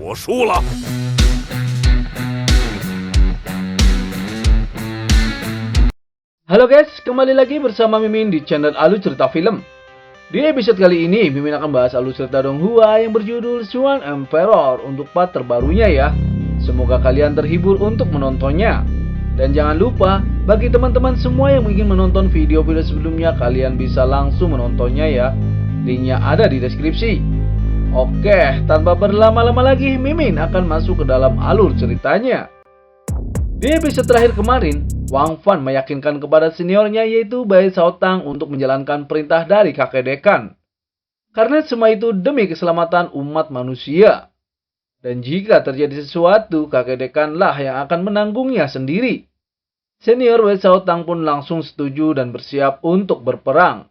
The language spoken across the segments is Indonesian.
我输了。Halo guys, kembali lagi bersama Mimin di channel Alur Cerita Film. Di episode kali ini, Mimin akan bahas alur cerita Donghua yang berjudul Swan Emperor untuk part terbarunya ya. Semoga kalian terhibur untuk menontonnya. Dan jangan lupa, bagi teman-teman semua yang ingin menonton video-video sebelumnya, kalian bisa langsung menontonnya ya. Linknya ada di deskripsi. Oke, tanpa berlama-lama lagi, Mimin akan masuk ke dalam alur ceritanya. Di episode terakhir kemarin, Wang Fan meyakinkan kepada seniornya yaitu Bai Shaotang untuk menjalankan perintah dari kakek dekan. Karena semua itu demi keselamatan umat manusia. Dan jika terjadi sesuatu, kakek dekanlah yang akan menanggungnya sendiri. Senior Bai Shaotang pun langsung setuju dan bersiap untuk berperang.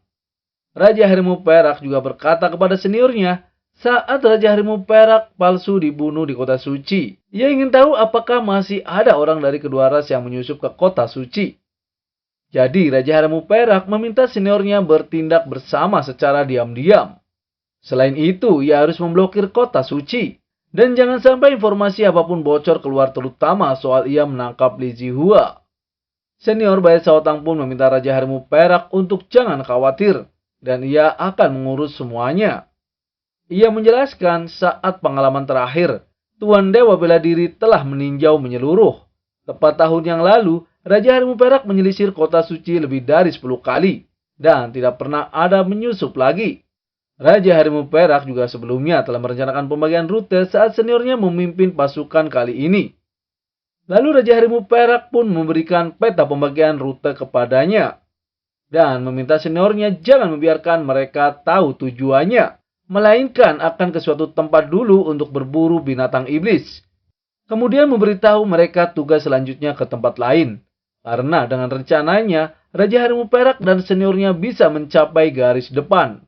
Raja Harimau Perak juga berkata kepada seniornya, saat Raja Harimau Perak palsu dibunuh di kota suci, ia ingin tahu apakah masih ada orang dari kedua ras yang menyusup ke kota suci. Jadi Raja Harimau Perak meminta seniornya bertindak bersama secara diam-diam. Selain itu, ia harus memblokir kota suci. Dan jangan sampai informasi apapun bocor keluar, terutama soal ia menangkap Li Zihua. Senior Bai Shaotang pun meminta Raja Harimau Perak untuk jangan khawatir, dan ia akan mengurus semuanya. Ia menjelaskan saat pengalaman terakhir, Tuan Dewa Bela Diri telah meninjau menyeluruh. Tepat tahun yang lalu, Raja Harimau Perak menyelisir kota suci lebih dari 10 kali, dan tidak pernah ada menyusup lagi. Raja Harimau Perak juga sebelumnya telah merencanakan pembagian rute saat seniornya memimpin pasukan kali ini. Lalu Raja Harimau Perak pun memberikan peta pembagian rute kepadanya, dan meminta seniornya jangan membiarkan mereka tahu tujuannya, melainkan akan ke suatu tempat dulu untuk berburu binatang iblis. Kemudian memberitahu mereka tugas selanjutnya ke tempat lain. Karena dengan rencananya, Raja Harimau Perak dan seniornya bisa mencapai garis depan.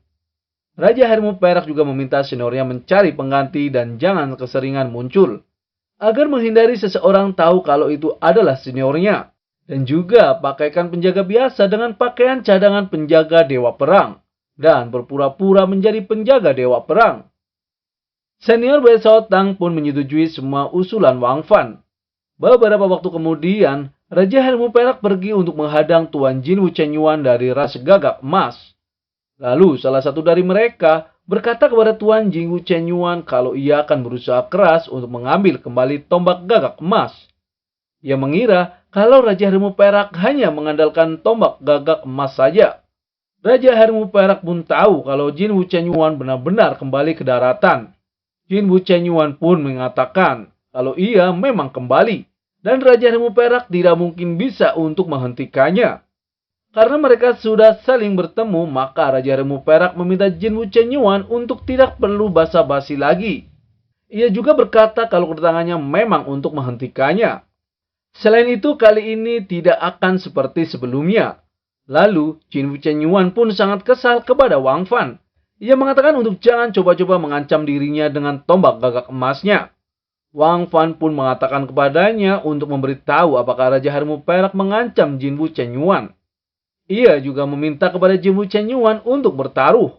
Raja Harimau Perak juga meminta seniornya mencari pengganti dan jangan keseringan muncul, agar menghindari seseorang tahu kalau itu adalah seniornya. Dan juga pakaikan penjaga biasa dengan pakaian cadangan penjaga dewa perang, dan berpura-pura menjadi penjaga dewa perang. Senior Bai Shaotang pun menyetujui semua usulan Wang Fan. Beberapa waktu kemudian, Raja Harimau Perak pergi untuk menghadang Tuan Jin Wu Chenyuan dari ras Gagak Emas. Lalu salah satu dari mereka berkata kepada Tuan Jin Wu Chenyuan kalau ia akan berusaha keras untuk mengambil kembali tombak Gagak Emas. Ia mengira kalau Raja Harimau Perak hanya mengandalkan tombak Gagak Emas saja. Raja Harimau Perak pun tahu kalau Jin Wu Chenyuan benar-benar kembali ke daratan. Jin Wu Chenyuan pun mengatakan kalau ia memang kembali, dan Raja Harimau Perak tidak mungkin bisa untuk menghentikannya. Karena mereka sudah saling bertemu, maka Raja Harimau Perak meminta Jin Wu Chenyuan untuk tidak perlu basa-basi lagi. Ia juga berkata kalau kedatangannya memang untuk menghentikannya. Selain itu, kali ini tidak akan seperti sebelumnya. Lalu, Jin Wu Chenyuan pun sangat kesal kepada Wang Fan. Ia mengatakan untuk jangan coba-coba mengancam dirinya dengan tombak gagak emasnya. Wang Fan pun mengatakan kepadanya untuk memberitahu apakah Raja Harimau Perak mengancam Jin Wu Chenyuan. Ia juga meminta kepada Jin Wu Chenyuan untuk bertaruh.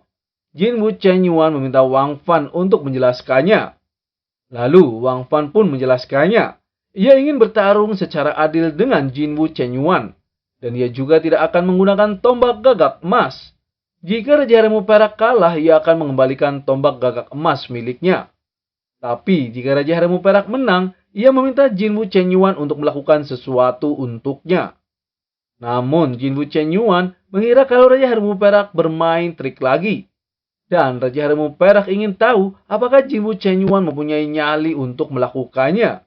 Jin Wu Chenyuan meminta Wang Fan untuk menjelaskannya. Lalu, Wang Fan pun menjelaskannya. Ia ingin bertarung secara adil dengan Jin Wu Chenyuan. Dan ia juga tidak akan menggunakan tombak gagak emas. Jika Raja Harimau Perak kalah, ia akan mengembalikan tombak gagak emas miliknya. Tapi jika Raja Harimau Perak menang, ia meminta Jin Wu Chenyuan untuk melakukan sesuatu untuknya. Namun Jin Wu Chenyuan mengira kalau Raja Harimau Perak bermain trik lagi. Dan Raja Harimau Perak ingin tahu apakah Jin Wu Chenyuan mempunyai nyali untuk melakukannya.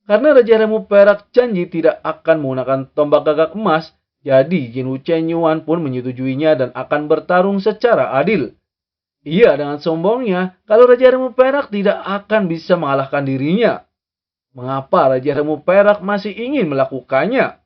Karena Raja Harimau Perak janji tidak akan menggunakan tombak gagak emas, jadi Jin Wu Chenyuan pun menyetujuinya dan akan bertarung secara adil. Ia dengan sombongnya kalau Raja Harimau Perak tidak akan bisa mengalahkan dirinya. Mengapa Raja Harimau Perak masih ingin melakukannya?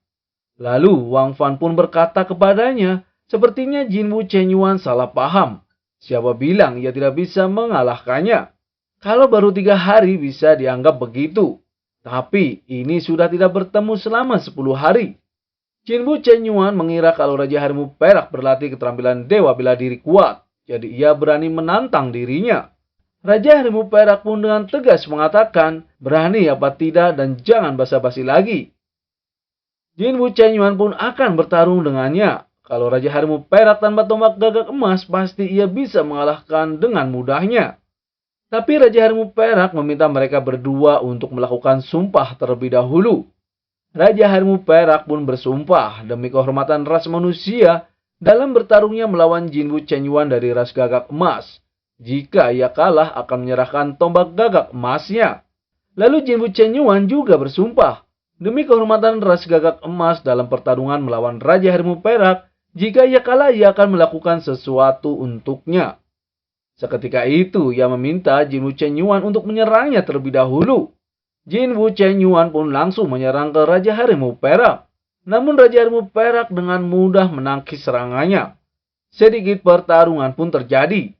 Lalu Wang Fan pun berkata kepadanya, sepertinya Jin Wu Chenyuan salah paham. Siapa bilang ia tidak bisa mengalahkannya? Kalau baru 3 hari bisa dianggap begitu. Tapi ini sudah tidak bertemu selama 10 hari. Jin Wu Chenyuan mengira kalau Raja Harimau Perak berlatih keterampilan Dewa Bela Diri kuat. Jadi ia berani menantang dirinya. Raja Harimau Perak pun dengan tegas mengatakan, berani apa tidak dan jangan basa-basi lagi. Jinwu Chenyuan pun akan bertarung dengannya. Kalau Raja Harimau Perak tanpa tombak gagak emas, pasti ia bisa mengalahkan dengan mudahnya. Tapi Raja Harimau Perak meminta mereka berdua untuk melakukan sumpah terlebih dahulu. Raja Harimau Perak pun bersumpah demi kehormatan ras manusia dalam bertarungnya melawan Jinwu Chenyuan dari ras gagak emas. Jika ia kalah akan menyerahkan tombak gagak emasnya. Lalu Jinwu Chenyuan juga bersumpah demi kehormatan ras gagak emas dalam pertarungan melawan Raja Harimau Perak. Jika ia kalah, ia akan melakukan sesuatu untuknya. Seketika itu, ia meminta Jinwu Chenyuan untuk menyerangnya terlebih dahulu. Jinwu Chenyuan pun langsung menyerang ke Raja Harimau Perak. Namun Raja Harimau Perak dengan mudah menangkis serangannya. Sedikit pertarungan pun terjadi.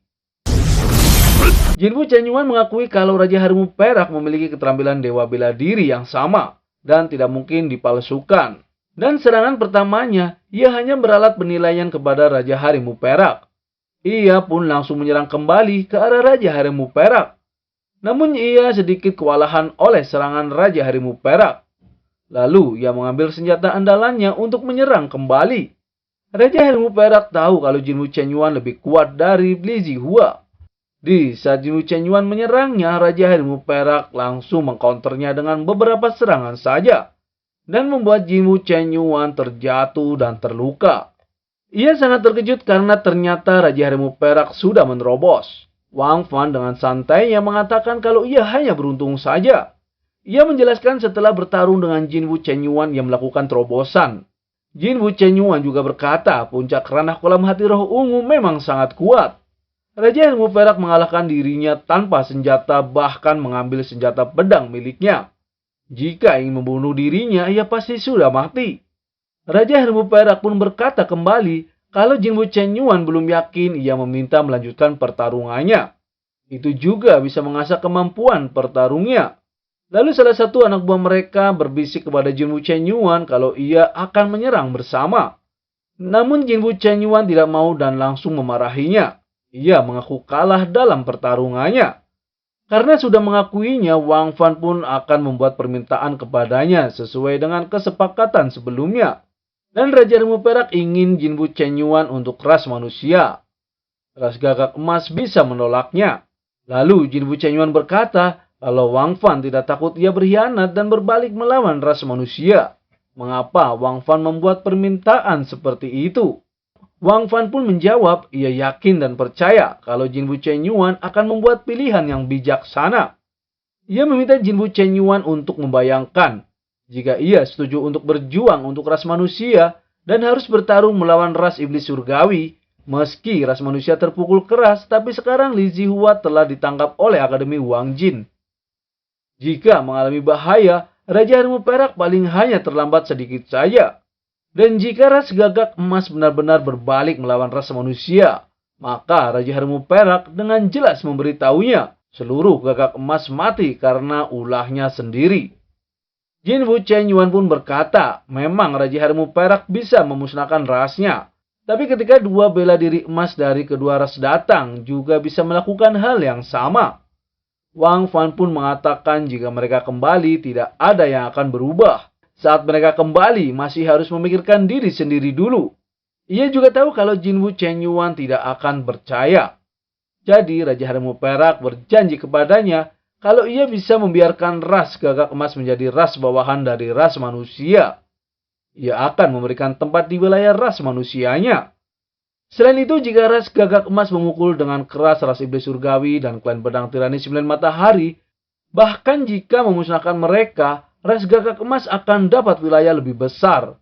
Jinwu Chenyuan mengakui kalau Raja Harimau Perak memiliki keterampilan dewa bela diri yang sama dan tidak mungkin dipalsukan. Dan serangan pertamanya, ia hanya beralat penilaian kepada Raja Harimau Perak. Ia pun langsung menyerang kembali ke arah Raja Harimau Perak. Namun ia sedikit kewalahan oleh serangan Raja Harimau Perak. Lalu ia mengambil senjata andalannya untuk menyerang kembali. Raja Harimau Perak tahu kalau Jinwu Chenyuan lebih kuat dari Li Zihua. Di saat Jinwu Chenyuan menyerangnya, Raja Harimau Perak langsung mengcounternya dengan beberapa serangan saja. Dan membuat Jinwu Chenyuan terjatuh dan terluka. Ia sangat terkejut karena ternyata Raja Harimau Perak sudah menerobos. Wang Fan dengan santainya mengatakan kalau ia hanya beruntung saja. Ia menjelaskan setelah bertarung dengan Jinwu Chenyuan yang melakukan terobosan. Jinwu Chenyuan juga berkata puncak ranah kolam hati roh ungu memang sangat kuat. Raja Harimau Perak mengalahkan dirinya tanpa senjata, bahkan mengambil senjata pedang miliknya. Jika ingin membunuh dirinya, ia pasti sudah mati. Raja Harimau Perak pun berkata kembali, kalau Jinwu Chenyuan belum yakin, ia meminta melanjutkan pertarungannya. Itu juga bisa mengasah kemampuan pertarungnya. Lalu salah satu anak buah mereka berbisik kepada Jinwu Chenyuan kalau ia akan menyerang bersama. Namun Jinwu Chenyuan tidak mau dan langsung memarahinya. Ia mengaku kalah dalam pertarungannya. Karena sudah mengakuinya, Wang Fan pun akan membuat permintaan kepadanya sesuai dengan kesepakatan sebelumnya. Dan Raja Harimau Perak ingin Jinwu Chenyuan untuk ras manusia. Ras gagak emas bisa menolaknya. Lalu Jinwu Chenyuan berkata kalau Wang Fan tidak takut ia berkhianat dan berbalik melawan ras manusia. Mengapa Wang Fan membuat permintaan seperti itu? Wang Fan pun menjawab, ia yakin dan percaya kalau Jinwu Chenyuan akan membuat pilihan yang bijaksana. Ia meminta Jinwu Chenyuan untuk membayangkan jika ia setuju untuk berjuang untuk ras manusia dan harus bertarung melawan ras iblis surgawi. Meski ras manusia terpukul keras, tapi sekarang Li Zihua telah ditangkap oleh Akademi Wang Jin. Jika mengalami bahaya, Raja Harimau Perak paling hanya terlambat sedikit saja. Dan jika ras gagak emas benar-benar berbalik melawan ras manusia, maka Raja Harimau Perak dengan jelas memberitahunya seluruh gagak emas mati karena ulahnya sendiri. Jinwu Chenyuan pun berkata, memang Raja Harimau Perak bisa memusnahkan rasnya. Tapi ketika dua bela diri emas dari kedua ras datang, juga bisa melakukan hal yang sama. Wang Fan pun mengatakan jika mereka kembali tidak ada yang akan berubah. Saat mereka kembali, masih harus memikirkan diri sendiri dulu. Ia juga tahu kalau Jinwu Chenyuan tidak akan percaya. Jadi, Raja Harimau Perak berjanji kepadanya kalau ia bisa membiarkan ras gagak emas menjadi ras bawahan dari ras manusia. Ia akan memberikan tempat di wilayah ras manusianya. Selain itu, jika ras gagak emas memukul dengan keras ras iblis surgawi dan klan pedang tirani 9 matahari, bahkan jika memusnahkan mereka, ras gagak emas akan dapat wilayah lebih besar.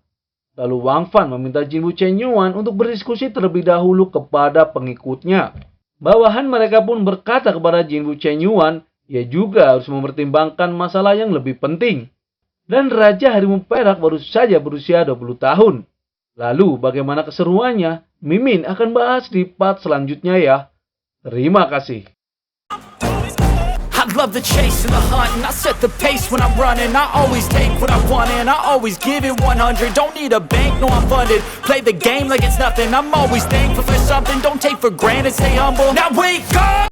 Lalu Wang Fan meminta Jinwu Chenyuan untuk berdiskusi terlebih dahulu kepada pengikutnya. Bawahan mereka pun berkata kepada Jinwu Chenyuan, ia juga harus mempertimbangkan masalah yang lebih penting. Dan Raja Harimau Perak baru saja berusia 20 tahun. Lalu bagaimana keseruannya? Mimin akan bahas di part selanjutnya ya. Terima kasih. I love the chase and the hunt, and I set the pace when I'm running. I always take what I want and I always give it 100. Don't need a bank, no I'm funded. Play the game like it's nothing. I'm always thankful for something. Don't take for granted, stay humble. Now wake up!